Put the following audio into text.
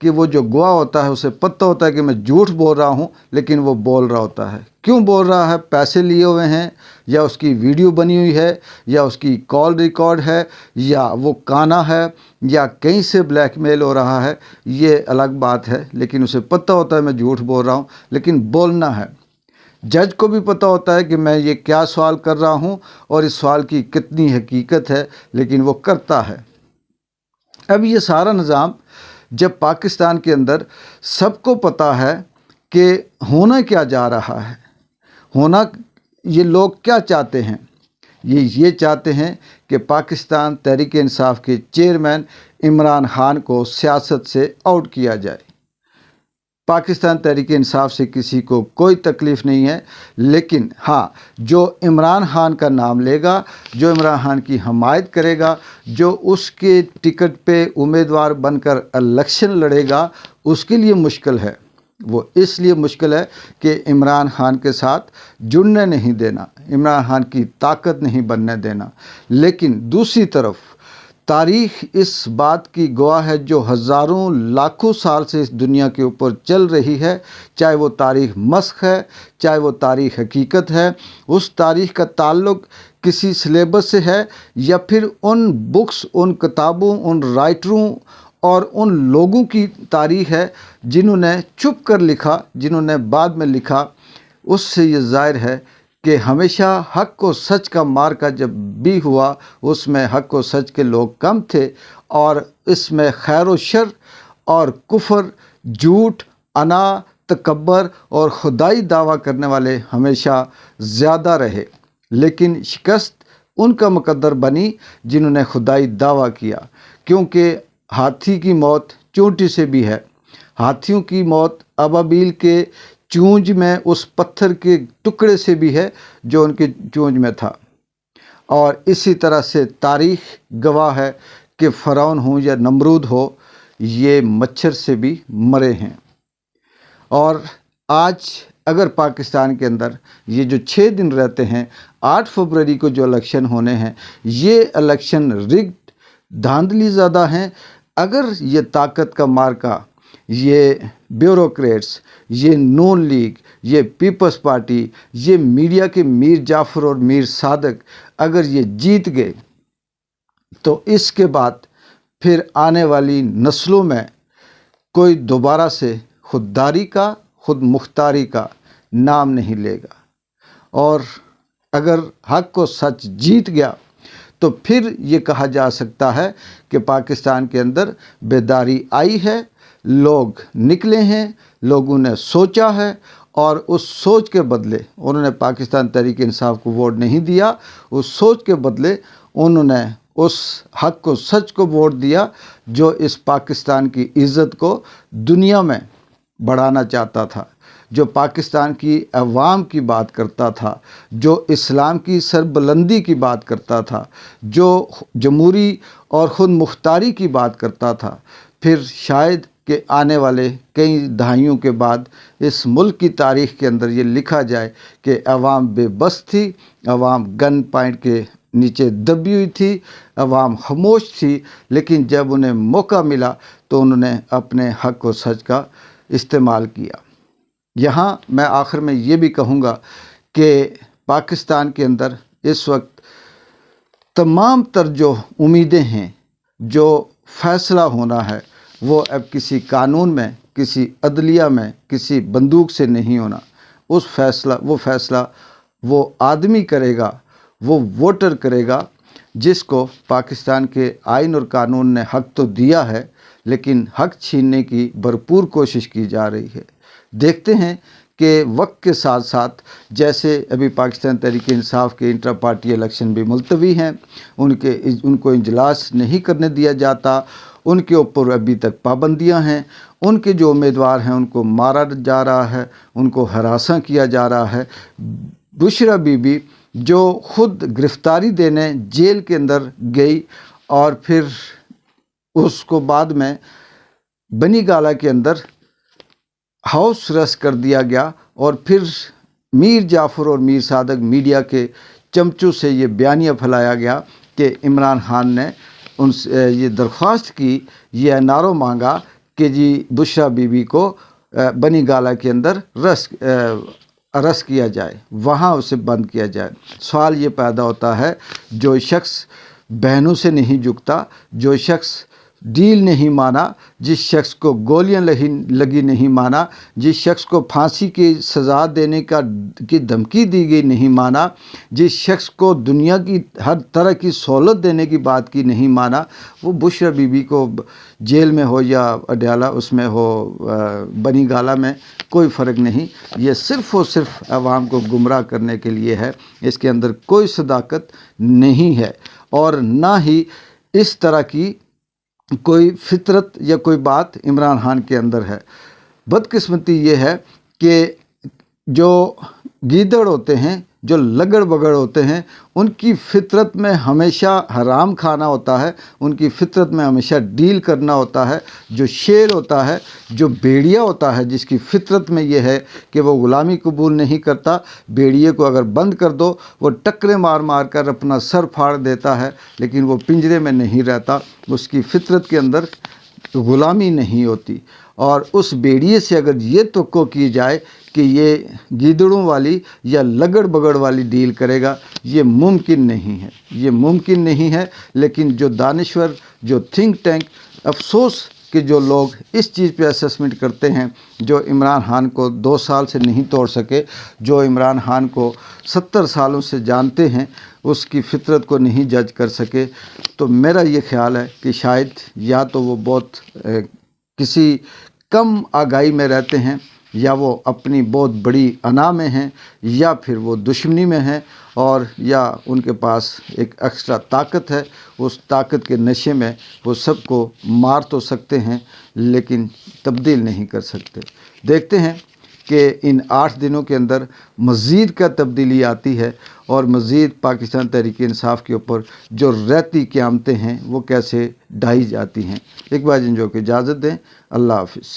کہ وہ جو گواہ ہوتا ہے اسے پتہ ہوتا ہے کہ میں جھوٹ بول رہا ہوں، لیکن وہ بول رہا ہوتا ہے۔ کیوں بول رہا ہے؟ پیسے لیے ہوئے ہیں، یا اس کی ویڈیو بنی ہوئی ہے، یا اس کی کال ریکارڈ ہے، یا وہ کانا ہے، یا کہیں سے بلیک میل ہو رہا ہے، یہ الگ بات ہے، لیکن اسے پتہ ہوتا ہے میں جھوٹ بول رہا ہوں، لیکن بولنا ہے۔ جج کو بھی پتہ ہوتا ہے کہ میں یہ کیا سوال کر رہا ہوں اور اس سوال کی کتنی حقیقت ہے، لیکن وہ کرتا ہے۔ اب یہ سارا نظام جب پاکستان کے اندر سب کو پتہ ہے کہ ہونا کیا جا رہا ہے، ہونا یہ لوگ کیا چاہتے ہیں، یہ چاہتے ہیں کہ پاکستان تحریک انصاف کے چیئرمین عمران خان کو سیاست سے آؤٹ کیا جائے۔ پاکستان تحریک انصاف سے کسی کو کوئی تکلیف نہیں ہے، لیکن ہاں، جو عمران خان کا نام لے گا، جو عمران خان کی حمایت کرے گا، جو اس کے ٹکٹ پہ امیدوار بن کر الیکشن لڑے گا، اس کے لیے مشکل ہے۔ وہ اس لیے مشکل ہے کہ عمران خان کے ساتھ جڑنے نہیں دینا، عمران خان کی طاقت نہیں بننے دینا۔ لیکن دوسری طرف تاریخ اس بات کی گواہ ہے، جو ہزاروں لاکھوں سال سے اس دنیا کے اوپر چل رہی ہے، چاہے وہ تاریخ مسخ ہے، چاہے وہ تاریخ حقیقت ہے، اس تاریخ کا تعلق کسی سلیبس سے ہے، یا پھر ان بکس، ان کتابوں، ان رائٹروں اور ان لوگوں کی تاریخ ہے جنہوں نے چھپ کر لکھا، جنہوں نے بعد میں لکھا۔ اس سے یہ ظاہر ہے کہ ہمیشہ حق و سچ کا معرکہ جب بھی ہوا، اس میں حق و سچ کے لوگ کم تھے، اور اس میں خیر و شر اور کفر، جھوٹ، انا، تکبر اور خدائی دعویٰ کرنے والے ہمیشہ زیادہ رہے۔ لیکن شکست ان کا مقدر بنی جنہوں نے خدائی دعویٰ کیا، کیونکہ ہاتھی کی موت چونٹی سے بھی ہے، ہاتھیوں کی موت ابابیل کے چونج میں اس پتھر کے ٹکڑے سے بھی ہے جو ان کے چونج میں تھا۔ اور اسی طرح سے تاریخ گواہ ہے کہ فرعون ہوں یا نمرود ہو، یہ مچھر سے بھی مرے ہیں۔ اور آج اگر پاکستان کے اندر یہ جو 6 دن رہتے ہیں، 8 فروری کو جو الیکشن ہونے ہیں، یہ الیکشن رگڈ، دھاندلی زدہ ہیں۔ اگر یہ طاقت کا مارکا، یہ بیوروکریٹس، یہ نون لیگ، یہ پیپلز پارٹی، یہ میڈیا کے میر جعفر اور میر صادق اگر یہ جیت گئے، تو اس کے بعد پھر آنے والی نسلوں میں کوئی دوبارہ سے خودداری کا، خود مختاری کا نام نہیں لے گا۔ اور اگر حق و سچ جیت گیا تو پھر یہ کہا جا سکتا ہے کہ پاکستان کے اندر بیداری آئی ہے، لوگ نکلے ہیں، لوگوں نے سوچا ہے، اور اس سوچ کے بدلے انہوں نے پاکستان تحریک انصاف کو ووٹ نہیں دیا، اس سوچ کے بدلے انہوں نے اس حق و سچ کو ووٹ دیا جو اس پاکستان کی عزت کو دنیا میں بڑھانا چاہتا تھا، جو پاکستان کی عوام کی بات کرتا تھا، جو اسلام کی سربلندی کی بات کرتا تھا، جو جمہوری اور خود مختاری کی بات کرتا تھا۔ پھر شاید کہ آنے والے کئی دہائیوں کے بعد اس ملک کی تاریخ کے اندر یہ لکھا جائے کہ عوام بے بس تھی، عوام گن پوائنٹ کے نیچے دبی ہوئی تھی، عوام خاموش تھی، لیکن جب انہیں موقع ملا تو انہوں نے اپنے حق و سچ کا استعمال کیا۔ یہاں میں آخر میں یہ بھی کہوں گا کہ پاکستان کے اندر اس وقت تمام تر جو امیدیں ہیں، جو فیصلہ ہونا ہے، وہ اب کسی قانون میں، کسی عدلیہ میں، کسی بندوق سے نہیں ہونا۔ وہ فیصلہ وہ آدمی کرے گا، وہ ووٹر کرے گا، جس کو پاکستان کے آئین اور قانون نے حق تو دیا ہے، لیکن حق چھیننے کی بھرپور کوشش کی جا رہی ہے۔ دیکھتے ہیں کہ وقت کے ساتھ ساتھ، جیسے ابھی پاکستان تحریک انصاف کے انٹرا پارٹی الیکشن بھی ملتوی ہیں، ان کو اجلاس نہیں کرنے دیا جاتا، ان کے اوپر ابھی تک پابندیاں ہیں، ان کے جو امیدوار ہیں ان کو مارا جا رہا ہے، ان کو ہراساں کیا جا رہا ہے۔ بشرا بی بی جو خود گرفتاری دینے جیل کے اندر گئی، اور پھر اس کو بعد میں بنی گالہ کے اندر ہاؤس ریسٹ کر دیا گیا، اور پھر میر جعفر اور میر صادق میڈیا کے چمچوں سے یہ بیانیہ پھیلایا گیا کہ عمران خان نے ان سے یہ درخواست کی، یہ NRO مانگا کہ جی بشرا بیوی کو بنی گالہ کے اندر ارسٹ کیا جائے، وہاں اسے بند کیا جائے۔ سوال یہ پیدا ہوتا ہے، جو شخص بہنوں سے نہیں جھکتا، جو شخص ڈیل نہیں مانا، جس شخص کو گولیاں لگی نہیں مانا، جس شخص کو پھانسی کی سزا دینے کی دھمکی دی گئی نہیں مانا، جس شخص کو دنیا کی ہر طرح کی سہولت دینے کی بات کی نہیں مانا، وہ بشرا بیوی کو جیل میں ہو یا اڈیالہ اس میں ہو بنی گالہ میں کوئی فرق نہیں۔ یہ صرف اور صرف عوام کو گمراہ کرنے کے لیے ہے، اس کے اندر کوئی صداقت نہیں ہے، اور نہ ہی اس طرح کی کوئی فطرت یا کوئی بات عمران خان کے اندر ہے۔ بدقسمتی یہ ہے کہ جو گیدڑ ہوتے ہیں، جو لگڑ بگڑ ہوتے ہیں، ان کی فطرت میں ہمیشہ حرام کھانا ہوتا ہے، ان کی فطرت میں ہمیشہ ڈیل کرنا ہوتا ہے۔ جو شیر ہوتا ہے، جو بھیڑیا ہوتا ہے، جس کی فطرت میں یہ ہے کہ وہ غلامی قبول نہیں کرتا، بھیڑیے کو اگر بند کر دو وہ ٹکرے مار مار کر اپنا سر پھاڑ دیتا ہے، لیکن وہ پنجرے میں نہیں رہتا، اس کی فطرت کے اندر غلامی نہیں ہوتی۔ اور اس بھیڑیے سے اگر یہ توقع کی جائے کہ یہ گیدڑوں والی یا لگڑ بگڑ والی ڈیل کرے گا، یہ ممکن نہیں ہے، یہ ممکن نہیں ہے۔ لیکن جو دانشور، جو تھنک ٹینک، افسوس کہ جو لوگ اس چیز پہ اسسمنٹ کرتے ہیں، جو عمران خان کو 2 سال سے نہیں توڑ سکے، جو عمران خان کو 70 سالوں سے جانتے ہیں، اس کی فطرت کو نہیں جج کر سکے، تو میرا یہ خیال ہے کہ شاید یا تو وہ بہت کسی کم آگاہی میں رہتے ہیں، یا وہ اپنی بہت بڑی انا میں ہیں، یا پھر وہ دشمنی میں ہیں، اور یا ان کے پاس ایک ایکسٹرا طاقت ہے، اس طاقت کے نشے میں وہ سب کو مار تو سکتے ہیں لیکن تبدیل نہیں کر سکتے۔ دیکھتے ہیں کہ ان 8 دنوں کے اندر مزید کیا تبدیلی آتی ہے، اور مزید پاکستان تحریک انصاف کے اوپر جو رہتی قیامتیں ہیں وہ کیسے ڈھائی جاتی ہیں۔ ایک بار جن جو کہ اجازت دیں، اللہ حافظ۔